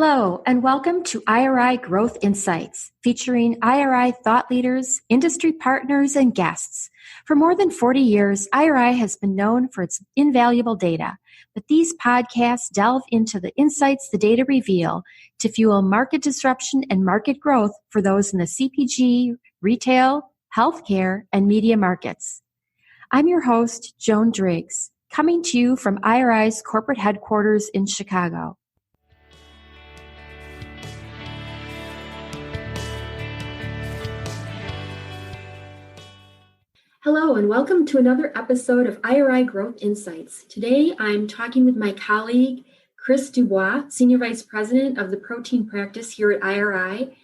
Hello, and welcome to IRI Growth Insights, featuring IRI thought leaders, industry partners, and guests. For more than 40 years, IRI has been known for its invaluable data, but these podcasts delve into the insights the data reveal to fuel market disruption and market growth for those in the CPG, retail, healthcare, and media markets. I'm your host, Joan Driggs, coming to you from IRI's corporate headquarters in Chicago. Hello, and welcome to another episode of IRI Growth Insights. Today, I'm talking with my colleague, Chris Dubois, Senior Vice President of the Protein Practice here at IRI,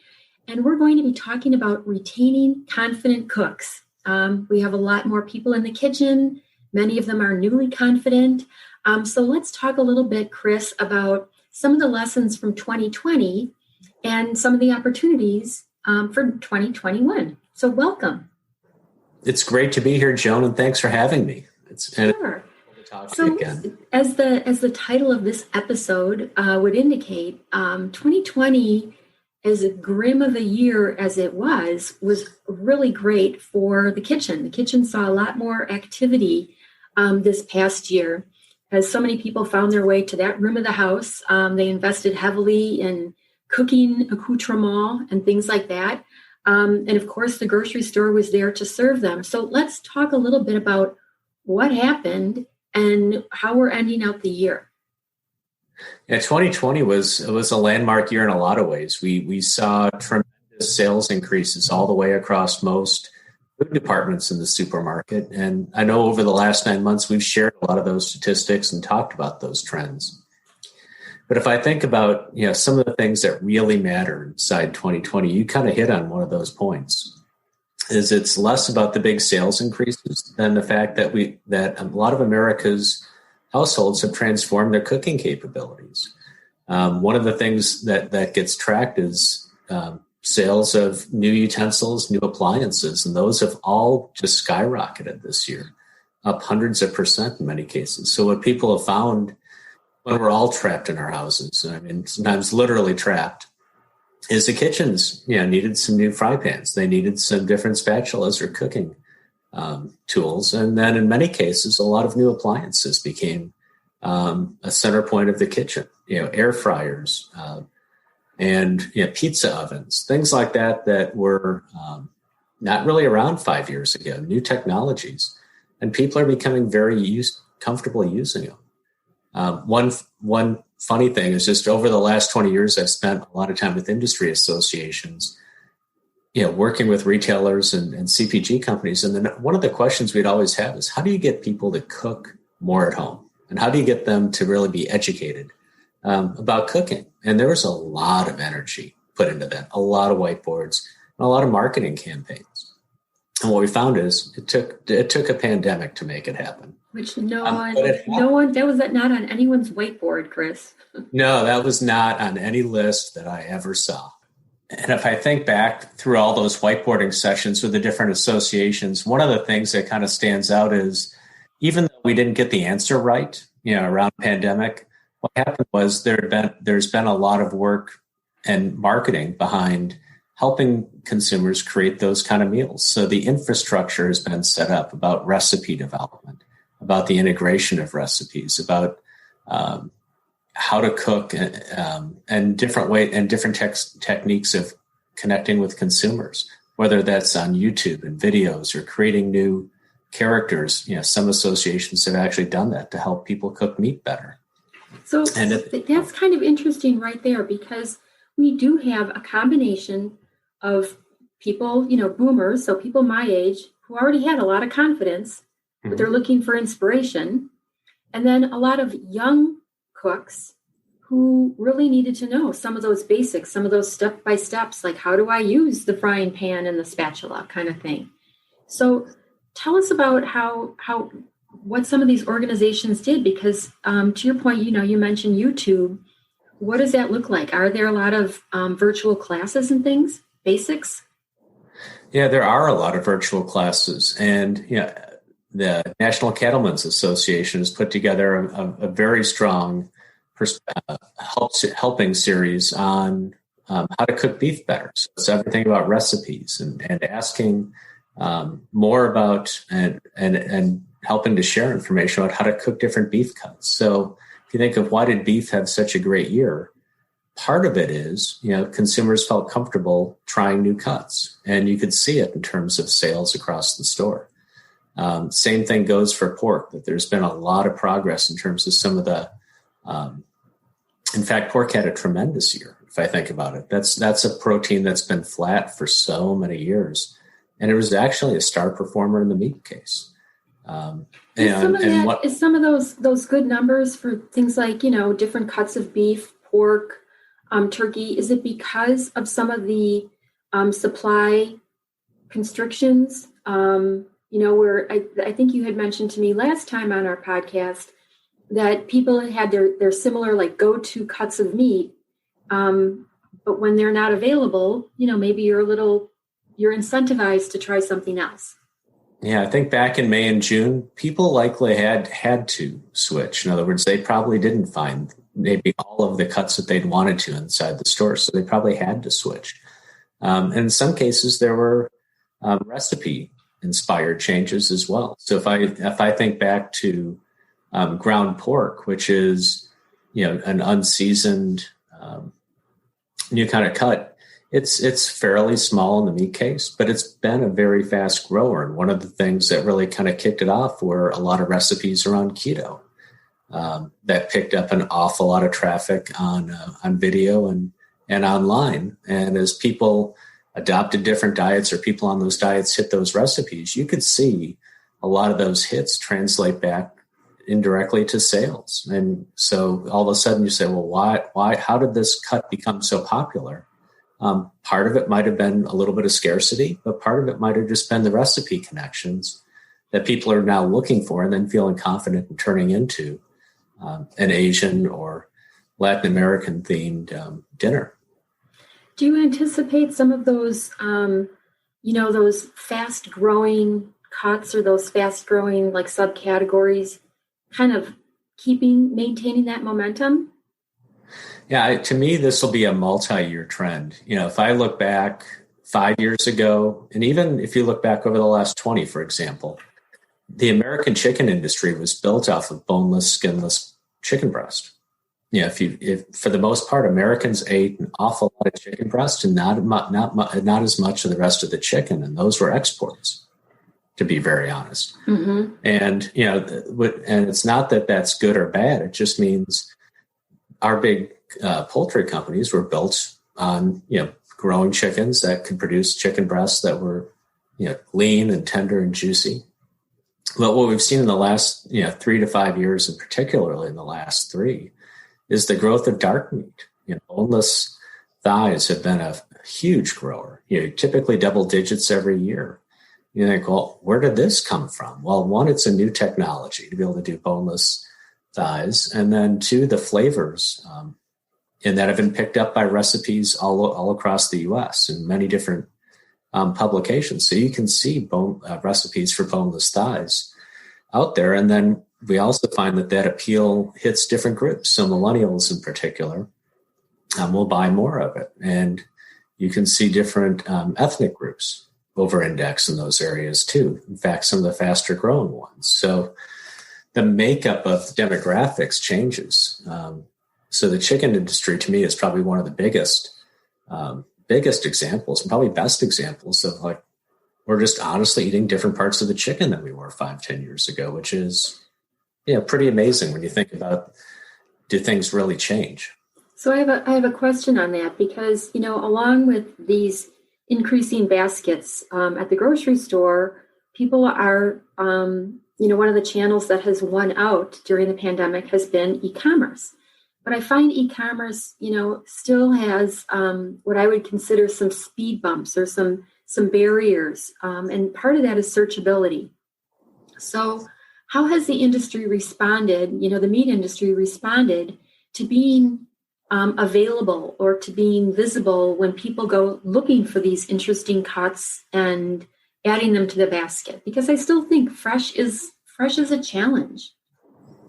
and we're going to be talking about retaining confident cooks. We have a lot more people in the kitchen. Many of them are newly confident. So let's talk a little bit, Chris, about some of the lessons from 2020 and some of the opportunities for 2021. So welcome. It's great to be here, Joan, and thanks for having me. Sure. So, as the title of this episode would indicate, 2020, as grim of a year as it was really great for the kitchen. The kitchen saw a lot more activity this past year, as so many people found their way to that room of the house. They invested heavily in cooking accoutrements and things like that. And of course, the grocery store was there to serve them. So let's talk a little bit about what happened and how we're ending out the year. Yeah, 2020 was a landmark year in a lot of ways. We saw tremendous sales increases all the way across most food departments in the supermarket. And I know over the last 9 months, we've shared a lot of those statistics and talked about those trends. But if I think about, some of the things that really matter inside 2020, you kind of hit on one of those points, is it's less about the big sales increases than the fact that a lot of America's households have transformed their cooking capabilities. One of the things that gets tracked is sales of new utensils, new appliances, and those have all just skyrocketed this year, up hundreds of percent in many cases. So what people have found when we're all trapped in our houses, sometimes literally trapped, is the kitchens, needed some new fry pans. They needed some different spatulas or cooking tools. And then in many cases, a lot of new appliances became a center point of the kitchen, air fryers and pizza ovens, things like that were not really around 5 years ago, new technologies. And people are becoming very comfortable using them. One funny thing is just over the last 20 years, I've spent a lot of time with industry associations, working with retailers and CPG companies. And then one of the questions we'd always have is, how do you get people to cook more at home? And how do you get them to really be educated about cooking? And there was a lot of energy put into that, a lot of whiteboards, and a lot of marketing campaigns. And what we found is it took a pandemic to make it happen. Which that was not on anyone's whiteboard, Chris. No, that was not on any list that I ever saw. And if I think back through all those whiteboarding sessions with the different associations, one of the things that kind of stands out is, even though we didn't get the answer right, around pandemic, what happened was there's been a lot of work and marketing behind helping consumers create those kind of meals. So the infrastructure has been set up about recipe development, about the integration of recipes, about how to cook and different techniques of connecting with consumers, whether that's on YouTube and videos or creating new characters. Some associations have actually done that to help people cook meat better. So that's kind of interesting right there, because we do have a combination of people, boomers, so people my age, who already had a lot of confidence, but they're looking for inspiration. And then a lot of young cooks who really needed to know some of those basics, some of those step-by-steps, like how do I use the frying pan and the spatula kind of thing. So tell us about what some of these organizations did, because to your point, you mentioned YouTube. What does that look like? Are there a lot of virtual classes and things, basics? Yeah, there are a lot of virtual classes. And the National Cattlemen's Association has put together a very strong helping series on how to cook beef better. So it's everything about recipes and asking more about and helping to share information about how to cook different beef cuts. So if you think of why did beef have such a great year, part of it is, consumers felt comfortable trying new cuts, and you could see it in terms of sales across the store. Same thing goes for pork, that there's been a lot of progress in terms of some of the, in fact, pork had a tremendous year, if I think about it. That's a protein that's been flat for so many years. And it was actually a star performer in the meat case. Is some of those good numbers for things like, different cuts of beef, pork, turkey, is it because of some of the supply constrictions? Where I think you had mentioned to me last time on our podcast that people had their similar like go-to cuts of meat, but when they're not available, maybe you're incentivized to try something else. Yeah, I think back in May and June, people likely had to switch. In other words, they probably didn't find maybe all of the cuts that they'd wanted to inside the store, so they probably had to switch. And in some cases, there were recipe-inspired changes as well. So if I think back to ground pork, which is an unseasoned new kind of cut, it's fairly small in the meat case, but it's been a very fast grower. And one of the things that really kind of kicked it off were a lot of recipes around keto that picked up an awful lot of traffic on video and online. And as people adopted different diets or people on those diets hit those recipes, you could see a lot of those hits translate back indirectly to sales. And so all of a sudden you say, well, why, how did this cut become so popular? Part of it might have been a little bit of scarcity, but part of it might have just been the recipe connections that people are now looking for and then feeling confident in turning into an Asian or Latin American themed dinner. Do you anticipate some of those, those fast growing cuts or those fast growing like subcategories kind of maintaining that momentum? Yeah, to me, this will be a multi-year trend. If I look back 5 years ago, and even if you look back over the last 20, for example, the American chicken industry was built off of boneless, skinless chicken breast. If for the most part, Americans ate an awful lot of chicken breast and not as much of the rest of the chicken, and those were exports, to be very honest. Mm-hmm. And and it's not that that's good or bad. It just means our big poultry companies were built on growing chickens that could produce chicken breasts that were lean and tender and juicy. But what we've seen in the last 3 to 5 years, and particularly in the last 3, is the growth of dark meat. Boneless thighs have been a huge grower. Typically double digits every year. You think, well, where did this come from? Well, one, it's a new technology to be able to do boneless thighs, and then 2, the flavors, and that have been picked up by recipes all across the U.S. in many different publications. So you can see recipes for boneless thighs out there, and then we also find that appeal hits different groups. So millennials in particular will buy more of it, and you can see different ethnic groups over-index in those areas too. In fact, some of the faster growing ones. So the makeup of demographics changes. So the chicken industry, to me, is probably one of the biggest examples, and probably best examples of like we're just honestly eating different parts of the chicken than we were 5-10 years ago, which is pretty amazing when you think about, do things really change? So I have a question on that, because along with these increasing baskets at the grocery store, people are one of the channels that has won out during the pandemic has been e-commerce. But I find e-commerce, still has what I would consider some speed bumps or some barriers. And part of that is searchability. So how has the industry responded, the meat industry responded to being available or to being visible when people go looking for these interesting cuts and adding them to the basket? Because I still think fresh is a challenge.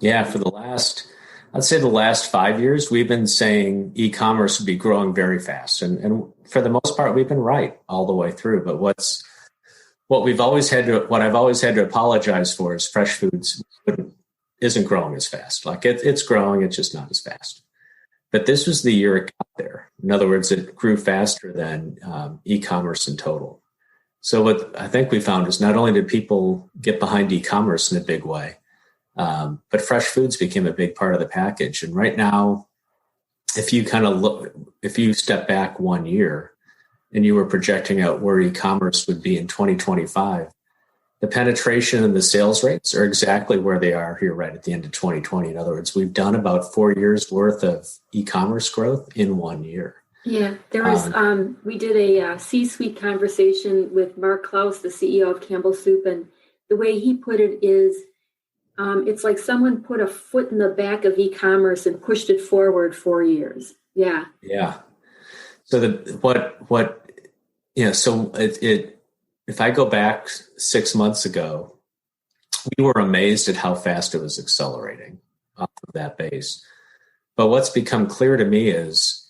Yeah, for the last I'd say the last 5 years, we've been saying e-commerce would be growing very fast. And for the most part, we've been right all the way through. But what I've always had to apologize for is fresh foods isn't growing as fast. Like it's growing, it's just not as fast. But this was the year it got there. In other words, it grew faster than e-commerce in total. So what I think we found is not only did people get behind e-commerce in a big way, but fresh foods became a big part of the package. And right now, if you step back 1 year and you were projecting out where e-commerce would be in 2025, the penetration and the sales rates are exactly where they are here right at the end of 2020. In other words, we've done about 4 years worth of e-commerce growth in 1 year. Yeah, there was, we did a C-suite conversation with Mark Klaus, the CEO of Campbell Soup, and the way he put it is, it's like someone put a foot in the back of e-commerce and pushed it forward 4 years. Yeah. Yeah. So if I go back 6 months ago, we were amazed at how fast it was accelerating off of that base. But what's become clear to me is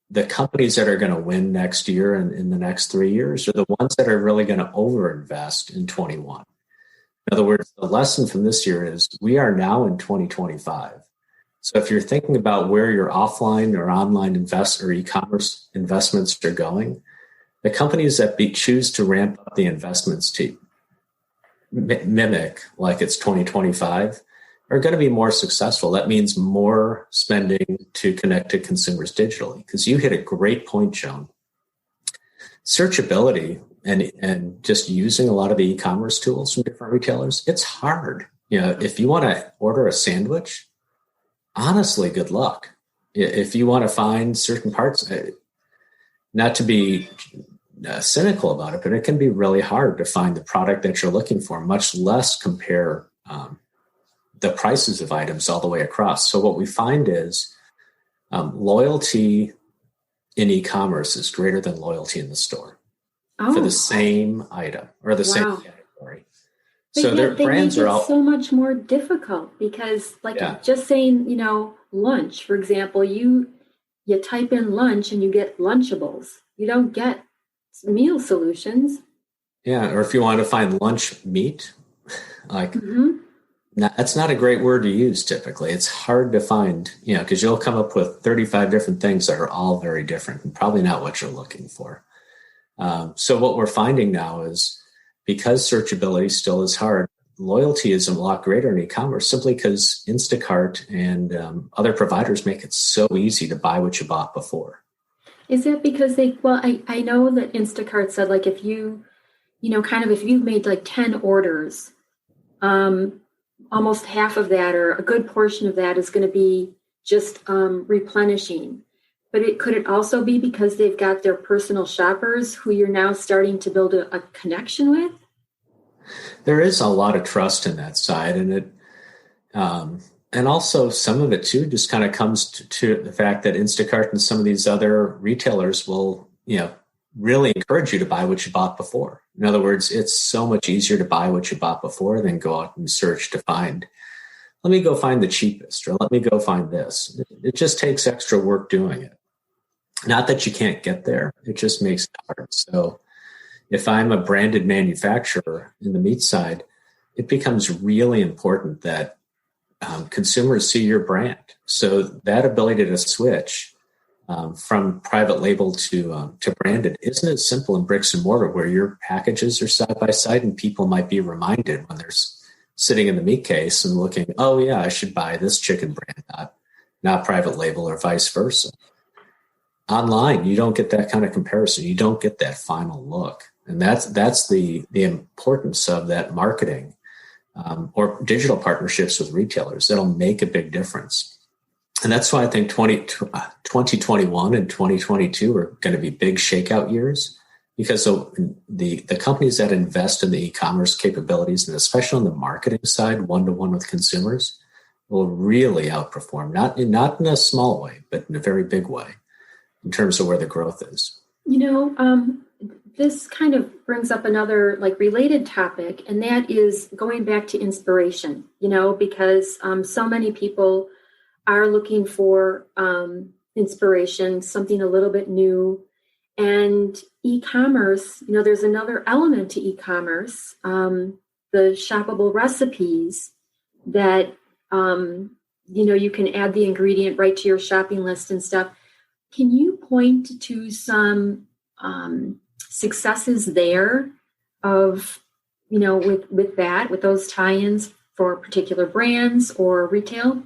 the companies that are going to win next year and in the next 3 years are the ones that are really going to overinvest in 21. In other words, the lesson from this year is we are now in 2025. So if you're thinking about where your offline or online or e-commerce investments are going, the companies that choose to ramp up the investments to mimic like it's 2025 are going to be more successful. That means more spending to connect to consumers digitally. Because you hit a great point, Joan. Searchability and just using a lot of the e-commerce tools from different retailers, it's hard. If you want to order a sandwich, honestly, good luck. If you want to find certain parts, not to be cynical about it, but it can be really hard to find the product that you're looking for, much less compare the prices of items all the way across. So what we find is loyalty in e-commerce is greater than loyalty in the store for the same item or the same category. But so their brands are all so much more difficult because, just saying, lunch, for example, you type in lunch and you get Lunchables. You don't get meal solutions. Yeah, or if you want to find lunch meat, that's not a great word to use typically. It's hard to find, because you'll come up with 35 different things that are all very different and probably not what you're looking for. So what we're finding now is because searchability still is hard, loyalty is a lot greater in e-commerce simply because Instacart and other providers make it so easy to buy what you bought before. Is that because I know that Instacart said, like, if you, if you've made like 10 orders, almost half of that or a good portion of that is going to be just replenishing. But could it also be because they've got their personal shoppers who you're now starting to build a connection with? There is a lot of trust in that side, and and also some of it too just kind of comes to the fact that Instacart and some of these other retailers will, really encourage you to buy what you bought before. In other words, it's so much easier to buy what you bought before than go out and search to find, let me go find the cheapest, or let me go find this. It just takes extra work doing it. Not that you can't get there, it just makes it hard. So if I'm a branded manufacturer in the meat side, it becomes really important that consumers see your brand. So that ability to switch from private label to branded isn't as simple in bricks and mortar, where your packages are side by side and people might be reminded when they're sitting in the meat case and looking, oh yeah, I should buy this chicken brand, not private label, or vice versa. Online, you don't get that kind of comparison. You don't get that final look. And that's the importance of that marketing or digital partnerships with retailers. That'll make a big difference. And that's why I think 2021 and 2022 are going to be big shakeout years, because the companies that invest in the e-commerce capabilities, and especially on the marketing side, one-to-one with consumers, will really outperform, not in a small way, but in a very big way in terms of where the growth is. This kind of brings up another related topic, and that is going back to inspiration, because so many people are looking for inspiration, something a little bit new. And e-commerce, there's another element to e-commerce, the shoppable recipes that, you can add the ingredient right to your shopping list and stuff. Can you point to some successes there of, with those tie-ins for particular brands or retail?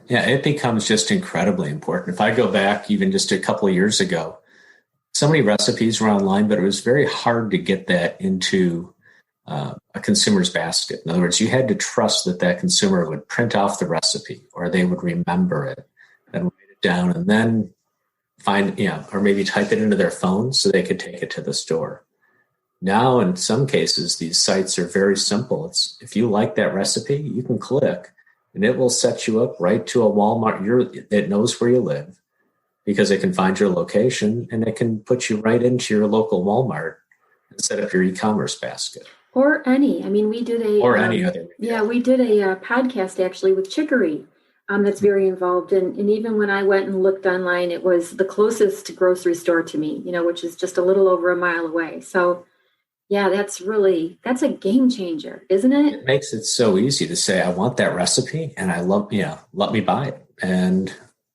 Yeah, it becomes just incredibly important. If I go back even just a couple of years ago, so many recipes were online, but it was very hard to get that into a consumer's basket. In other words, you had to trust that consumer would print off the recipe or they would remember it and write it down and then find, or maybe type it into their phone so they could take it to the store. Now, in some cases, these sites are very simple. It's if you like that recipe, you can click and it will set you up right to a Walmart. It knows where you live because it can find your location and it can put you right into your local Walmart and set up your e-commerce basket. Or any. I mean, we did any other. Yeah, we did a podcast actually with Chicory that's very involved. And even when I went and looked online, it was the closest grocery store to me, which is just a little over a mile away. So yeah, that's a game changer, isn't it? It makes it so easy to say, I want that recipe and I love, let me buy it. And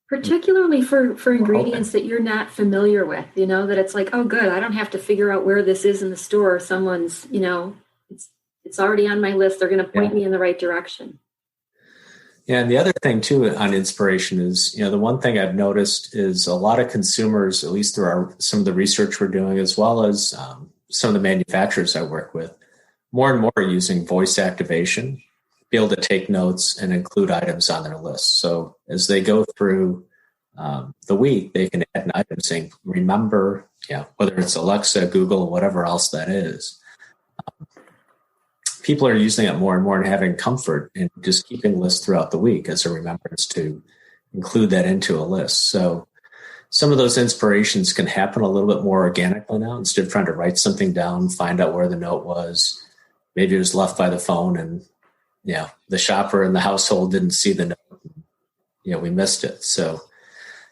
particularly for ingredients that you're not familiar with, that it's like, oh, good, I don't have to figure out where this is in the store. Someone's, it's already on my list. They're going to point me in the right direction. Yeah, and the other thing, too, on inspiration is, the one thing I've noticed is a lot of consumers, at least through some of the research we're doing, as well as some of the manufacturers I work with, more and more are using voice activation, be able to take notes and include items on their list. So as they go through the week, they can add an item saying, remember, whether it's Alexa, Google, whatever else that is. People are using it more and more and having comfort in just keeping lists throughout the week as a remembrance to include that into a list. So some of those inspirations can happen a little bit more organically now instead of trying to write something down, find out where the note was. Maybe it was left by the phone and the shopper in the household didn't see the note. We missed it. So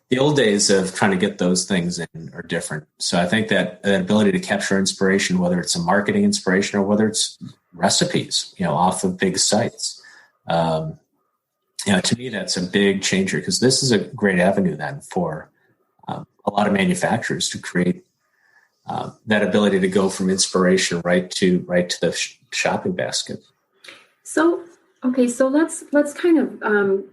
the old days of trying to get those things in are different. So I think that ability to capture inspiration, whether it's a marketing inspiration or whether it's recipes, off of big sites, to me, that's a big changer because this is a great avenue then for a lot of manufacturers to create that ability to go from inspiration right to the shopping basket. So let's kind of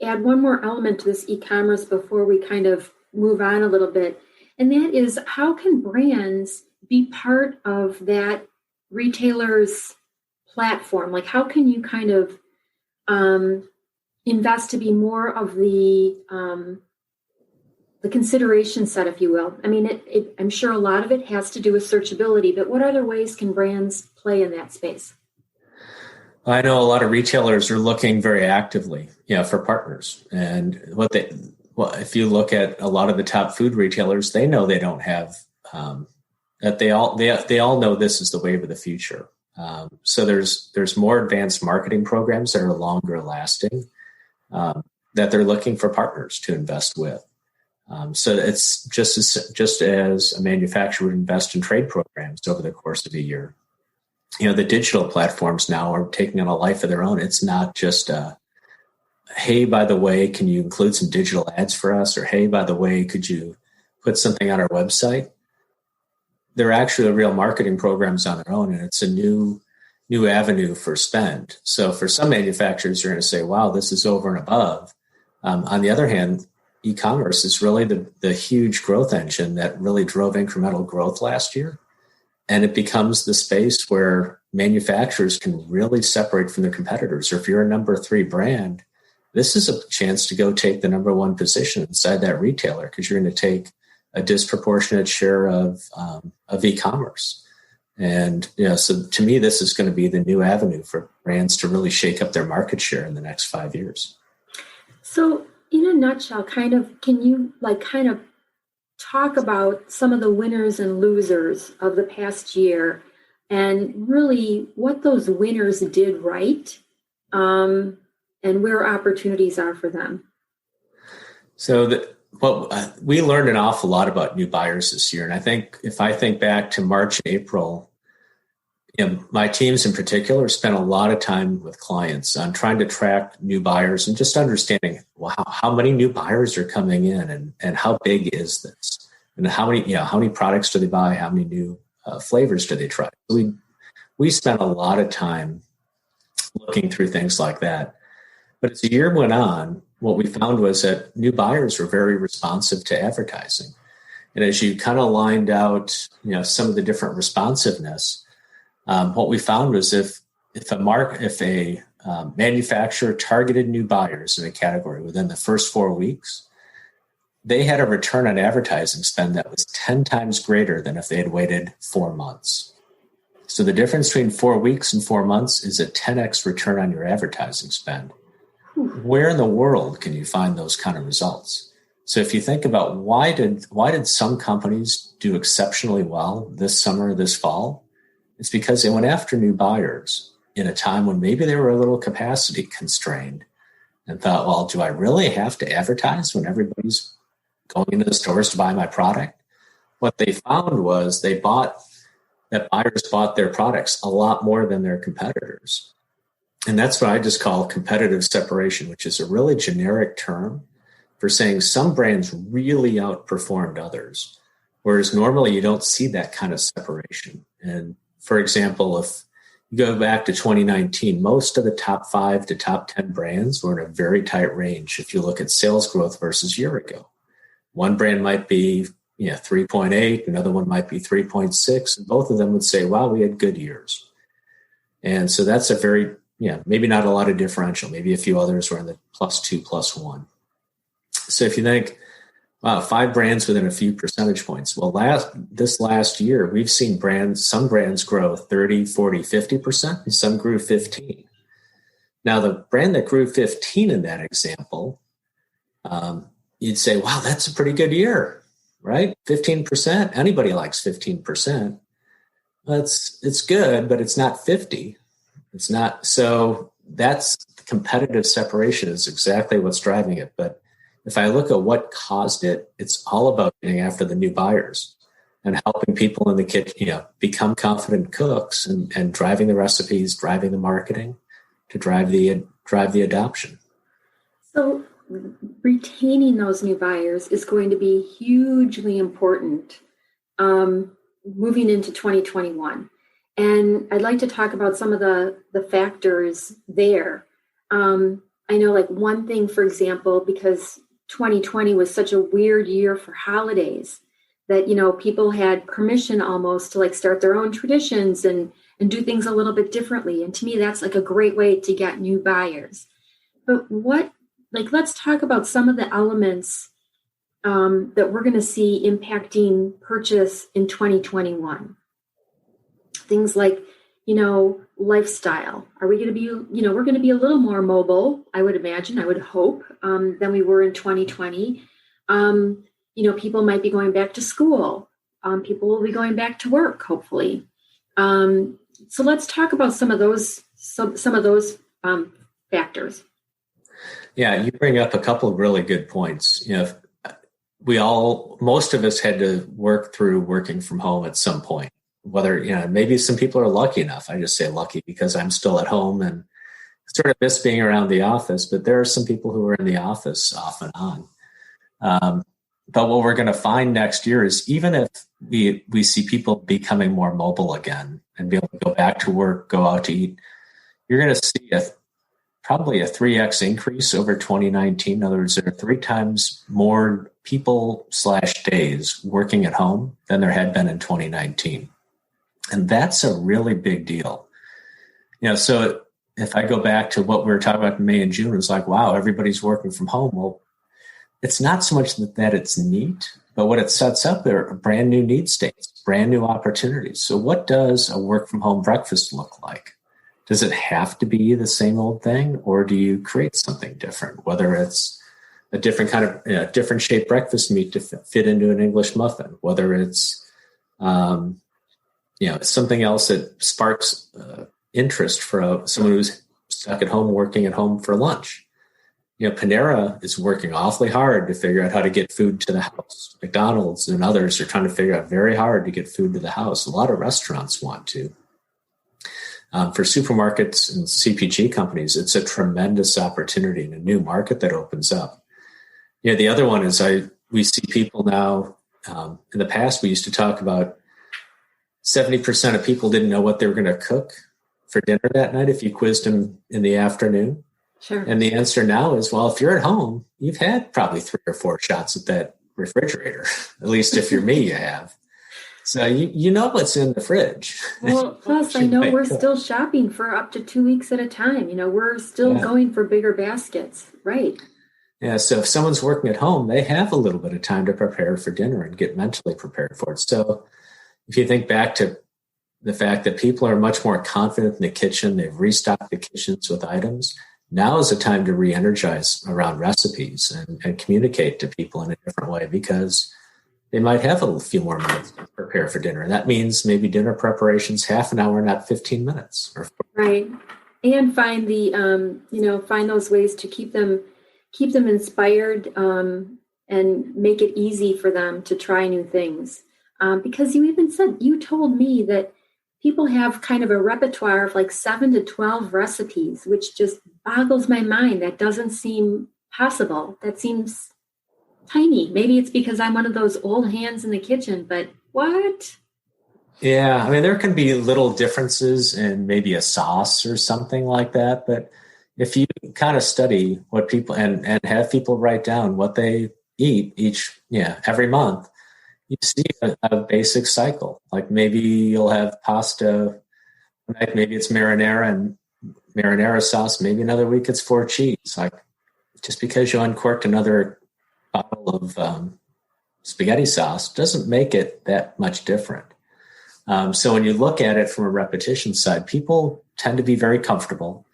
add one more element to this e-commerce before we kind of move on a little bit. And that is, how can brands be part of that retailer's platform? Like, how can you kind of invest to be more of the consideration set, if you will? I mean, I'm sure a lot of it has to do with searchability, but what other ways can brands play in that space? I know a lot of retailers are looking very actively, for partners. And if you look at a lot of the top food retailers, they know they don't have that. They all know this is the wave of the future. So there's more advanced marketing programs that are longer lasting that they're looking for partners to invest with. So it's just as a manufacturer would invest in trade programs over the course of a year. The digital platforms now are taking on a life of their own. It's not just, hey, by the way, can you include some digital ads for us? Or, hey, by the way, could you put something on our website? They're actually real marketing programs on their own, and it's a new avenue for spend. So for some manufacturers, you're going to say, wow, this is over and above. On the other hand, e-commerce is really the huge growth engine that really drove incremental growth last year. And it becomes the space where manufacturers can really separate from their competitors. Or if you're a number 3 brand, this is a chance to go take the number 1 position inside that retailer because you're going to take a disproportionate share of e-commerce. And so to me, this is going to be the new avenue for brands to really shake up their market share in the next 5 years. So in a nutshell, can you talk about some of the winners and losers of the past year and really what those winners did right and where opportunities are for them? We learned an awful lot about new buyers this year. And I think if I think back to March, April, my teams in particular spent a lot of time with clients on trying to track new buyers and just understanding, wow, how many new buyers are coming in and how big is this? And how many products do they buy? How many new flavors do they try? We spent a lot of time looking through things like that. But as the year went on, what we found was that new buyers were very responsive to advertising. And as you kind of lined out, some of the different responsiveness, what we found was if a manufacturer targeted new buyers in a category within the first 4 weeks, they had a return on advertising spend that was 10 times greater than if they had waited 4 months. So the difference between 4 weeks and 4 months is a 10x return on your advertising spend. Where in the world can you find those kind of results? So if you think about why did some companies do exceptionally well this summer, this fall, it's because they went after new buyers in a time when maybe they were a little capacity constrained and thought, well, do I really have to advertise when everybody's going into the stores to buy my product? What they found was that buyers bought their products a lot more than their competitors. And that's what I just call competitive separation, which is a really generic term for saying some brands really outperformed others, whereas normally you don't see that kind of separation. And for example, if you go back to 2019, most of the top 5 to top 10 brands were in a very tight range if you look at sales growth versus a year ago. One brand might be 3.8, another one might be 3.6, and both of them would say, wow, we had good years. And so that's a very, maybe not a lot of differential. Maybe a few others were in the +2, +1. So if you think, wow, 5 brands within a few percentage points. Well, this last year, we've seen some brands grow 30, 40, 50%, and some grew 15. Now, the brand that grew 15 in that example, you'd say, wow, that's a pretty good year, right? 15%. Anybody likes 15%. It's good, but it's not 50. It's not. So that's competitive separation is exactly what's driving it. But if I look at what caused it, it's all about getting after the new buyers and helping people in the kitchen, become confident cooks and driving the recipes, driving the marketing to drive the adoption. So retaining those new buyers is going to be hugely important moving into 2021. And I'd like to talk about some of the factors there. I know one thing, for example, because 2020 was such a weird year for holidays that, people had permission almost to start their own traditions and do things a little bit differently. And to me, that's a great way to get new buyers. But let's talk about some of the elements that we're going to see impacting purchase in 2021. Things like, lifestyle. Are we going to be, we're going to be a little more mobile, I would imagine, I would hope, than we were in 2020. People might be going back to school. People will be going back to work, hopefully. So let's talk about some of those factors. Yeah, you bring up a couple of really good points. Most of us had to work through working from home at some point. Whether, maybe some people are lucky enough. I just say lucky because I'm still at home and sort of miss being around the office, but there are some people who are in the office off and on. But what we're going to find next year is even if we see people becoming more mobile again and be able to go back to work, go out to eat, you're going to see probably a 3x increase over 2019. In other words, there are 3 times more people/days working at home than there had been in 2019. And that's a really big deal. So if I go back to what we were talking about in May and June, it's wow, everybody's working from home. Well, it's not so much that it's neat, but what it sets up are brand new need states, brand new opportunities. So what does a work from home breakfast look like? Does it have to be the same old thing, or do you create something different? Whether it's a different kind of different shaped breakfast meat to fit into an English muffin, whether it's something else that sparks interest for someone who's stuck at home working at home for lunch. Panera is working awfully hard to figure out how to get food to the house. McDonald's and others are trying to figure out very hard to get food to the house. A lot of restaurants want to. For supermarkets and CPG companies, it's a tremendous opportunity and a new market that opens up. The other one is we see people now, in the past, we used to talk about 70% of people didn't know what they were going to cook for dinner that night if you quizzed them in the afternoon. Sure. And the answer now is, well, if you're at home, you've had probably 3 or 4 shots at that refrigerator. At least if you're me, you have. So you know what's in the fridge. Well, plus I know we're still shopping for up to 2 weeks at a time. We're still going for bigger baskets. Right. Yeah. So if someone's working at home, they have a little bit of time to prepare for dinner and get mentally prepared for it. So if you think back to the fact that people are much more confident in the kitchen, they've restocked the kitchens with items. Now is the time to re-energize around recipes and communicate to people in a different way, because they might have a few more minutes to prepare for dinner. And that means maybe dinner preparation's half an hour, not 15 minutes. Right. And find find those ways to keep them inspired and make it easy for them to try new things. Because you told me that people have kind of a repertoire of like 7 to 12 recipes, which just boggles my mind. That doesn't seem possible. That seems tiny. Maybe it's because I'm one of those old hands in the kitchen, but what? Yeah, I mean, there can be little differences in maybe a sauce or something like that. But if you kind of study what people and have people write down what they eat every month, you see a basic cycle. Like maybe you'll have pasta, maybe it's marinara and marinara sauce. Maybe another week it's 4 cheese. Like just because you uncorked another bottle of spaghetti sauce doesn't make it that much different. So when you look at it from a repetition side, people tend to be very comfortable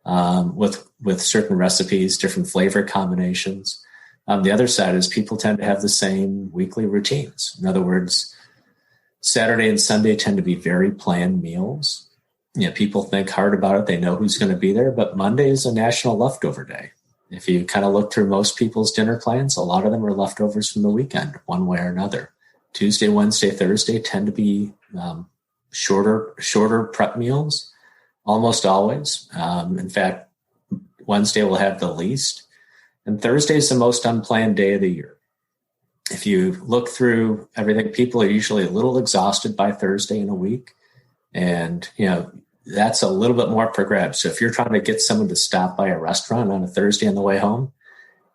with certain recipes, different flavor combinations. The other side is people tend to have the same weekly routines. In other words, Saturday and Sunday tend to be very planned meals. People think hard about it. They know who's going to be there, but Monday is a national leftover day. If you kind of look through most people's dinner plans, a lot of them are leftovers from the weekend, one way or another. Tuesday, Wednesday, Thursday tend to be shorter prep meals, almost always. In fact, Wednesday will have the least. And Thursday is the most unplanned day of the year. If you look through everything, people are usually a little exhausted by Thursday in a week. And, that's a little bit more for grabs. So if you're trying to get someone to stop by a restaurant on a Thursday on the way home,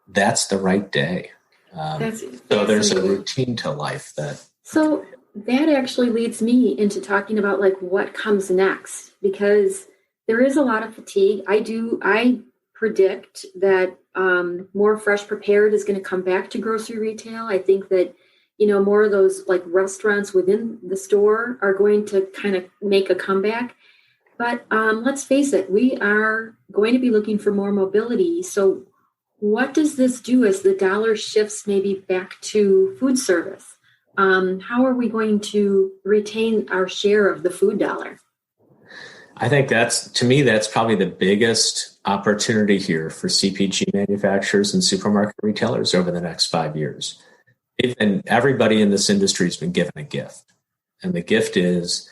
that's the right day. So there's a routine to life that. So that actually leads me into talking about like what comes next, because there is a lot of fatigue. I predict that more fresh prepared is going to come back to grocery retail. I think that, more of those like restaurants within the store are going to kind of make a comeback. But let's face it, we are going to be looking for more mobility. So what does this do as the dollar shifts maybe back to food service? How are we going to retain our share of the food dollar? I think that's probably the biggest opportunity here for CPG manufacturers and supermarket retailers over the next 5 years. And everybody in this industry has been given a gift. And the gift is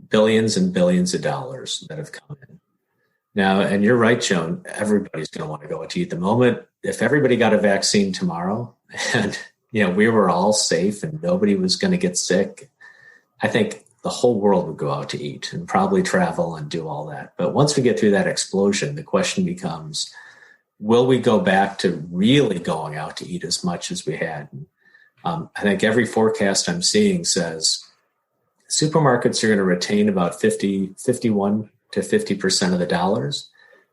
billions and billions of dollars that have come in. Now, and you're right, Joan, everybody's going to want to go out to eat. The moment, if everybody got a vaccine tomorrow and, we were all safe and nobody was going to get sick, I think the whole world would go out to eat and probably travel and do all that. But once we get through that explosion, the question becomes, will we go back to really going out to eat as much as we had? I think every forecast I'm seeing says supermarkets are going to retain about 51 to 50% of the dollars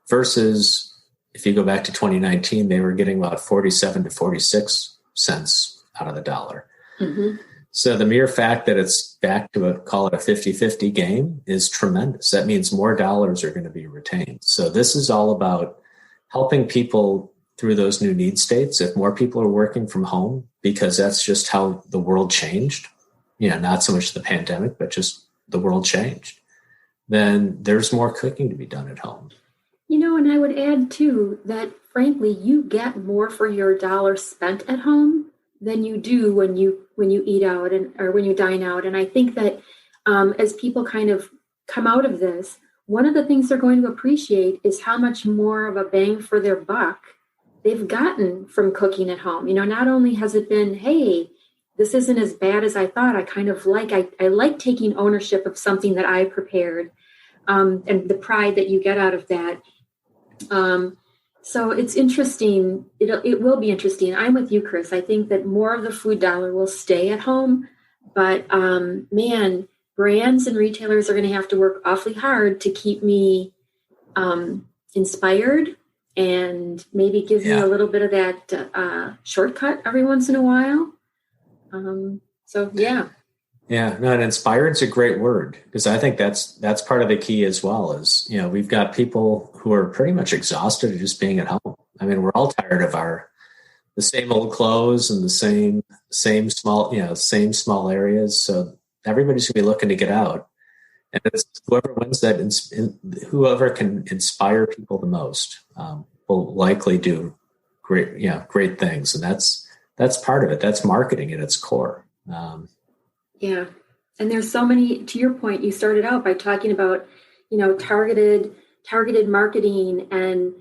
versus if you go back to 2019, they were getting about 47 to 46 cents out of the dollar. Mm-hmm. So the mere fact that it's back to call it a 50-50 game is tremendous. That means more dollars are going to be retained. So this is all about helping people through those new need states. If more people are working from home, because that's just how the world changed, not so much the pandemic, but just the world changed, then there's more cooking to be done at home. And I would add too that frankly, you get more for your dollar spent at home than you do when you eat out or when you dine out. And I think that as people kind of come out of this, one of the things they're going to appreciate is how much more of a bang for their buck they've gotten from cooking at home. Not only has it been, hey, this isn't as bad as I thought. I like taking ownership of something that I prepared, and the pride that you get out of that. So it's interesting. It will be interesting. I'm with you, Chris. I think that more of the food dollar will stay at home, but man, brands and retailers are going to have to work awfully hard to keep me inspired and maybe give me a little bit of that shortcut every once in a while. Yeah, no, and inspired's a great word, because I think that's part of the key as well. Is we've got people who are pretty much exhausted of just being at home. I mean, we're all tired of the same old clothes and the same small areas. So everybody's gonna be looking to get out, and it's whoever wins that, whoever can inspire people the most will likely do great things, and that's part of it. That's marketing at its core. Yeah. And there's so many, to your point, you started out by talking about, targeted marketing and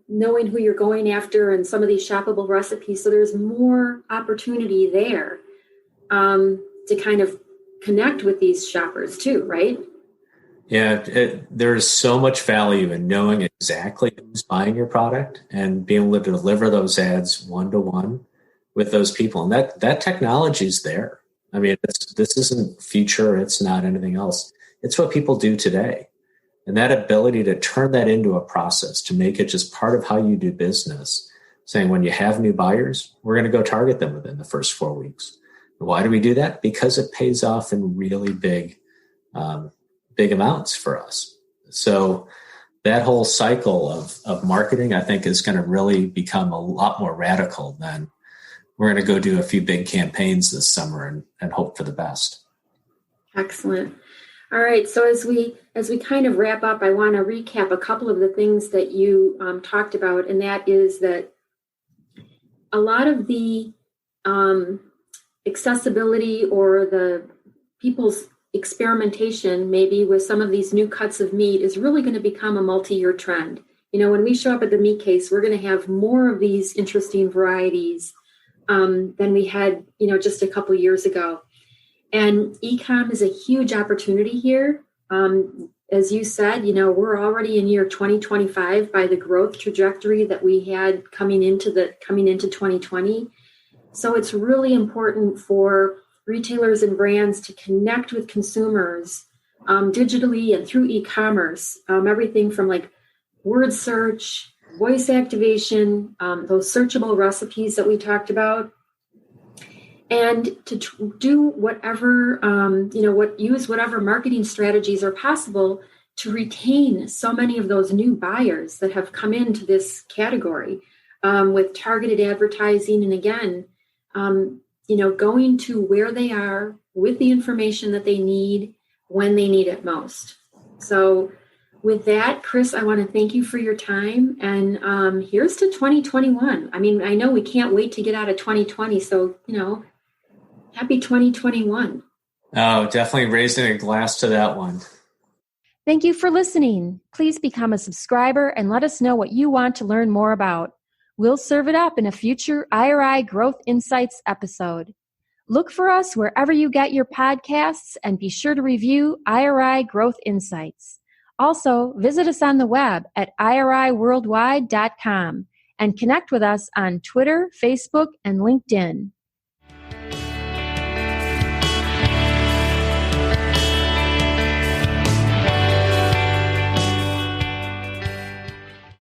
knowing who you're going after and some of these shoppable recipes. So there's more opportunity there to kind of connect with these shoppers too, right? Yeah, there's so much value in knowing exactly who's buying your product and being able to deliver those ads one-to-one with those people. And that technology is there. I mean, this isn't future. It's not anything else. It's what people do today. And that ability to turn that into a process, to make it just part of how you do business, saying when you have new buyers, we're going to go target them within the first 4 weeks. Why do we do that? Because it pays off in really big amounts for us. So that whole cycle of marketing, I think, is going to really become a lot more radical than we're going to go do a few big campaigns this summer and hope for the best. Excellent. All right. So as we kind of wrap up, I want to recap a couple of the things that you talked about, and that is that a lot of the accessibility or the people's experimentation maybe with some of these new cuts of meat is really going to become a multi-year trend. When we show up at the meat case, we're going to have more of these interesting varieties than we had, just a couple years ago. And e-com is a huge opportunity here. As you said, we're already in year 2025 by the growth trajectory that we had coming into 2020. So it's really important for retailers and brands to connect with consumers digitally and through e-commerce, everything from like word search, voice activation, those searchable recipes that we talked about, and to do whatever, use whatever marketing strategies are possible to retain so many of those new buyers that have come into this category with targeted advertising. And again, going to where they are with the information that they need when they need it most. So with that, Chris, I want to thank you for your time. And here's to 2021. I mean, I know we can't wait to get out of 2020. So, happy 2021. Oh, definitely raising a glass to that one. Thank you for listening. Please become a subscriber and let us know what you want to learn more about. We'll serve it up in a future IRI Growth Insights episode. Look for us wherever you get your podcasts and be sure to review IRI Growth Insights. Also, visit us on the web at iriworldwide.com and connect with us on Twitter, Facebook, and LinkedIn.